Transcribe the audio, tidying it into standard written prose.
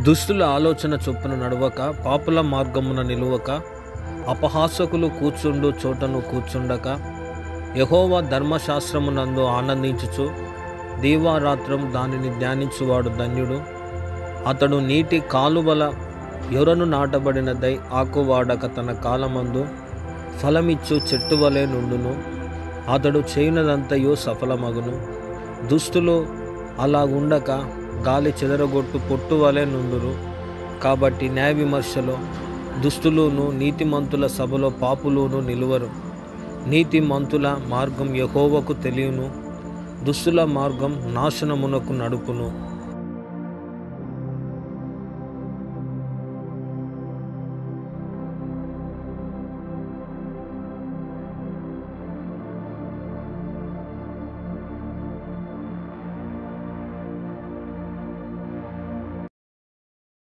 దుష్టుల ఆలోచన చొప్పున నడవక, పాపుల మార్గమున నిలువక, అపహాసకులు కూర్చుండు చోటను కూర్చుండక, యెహోవా ధర్మశాస్త్రమునందు ఆనందించుచు దీవారాత్రం దానిని ధ్యానించువాడు ధన్యుడు. అతడు నీటి కాలువల యొరను నాటబడినదై ఆకువాడక తన కాలమందు ఫలమిచ్చు చెట్టు వలె నుండును. అతడు చేయునదంతయు సఫలమగును. దుష్టులు అలా ఉండక గాలి చెదరగొట్టు పొట్టు వలె నుండురు. కాబట్టి న్యాయ విమర్శలో దుష్టులును, నీతిమంతుల సభలో పాపులును నిలువరు. నీతిమంతుల మార్గం యెహోవాకు తెలియను, దుష్టుల మార్గం నాశనమునకు నడుపును.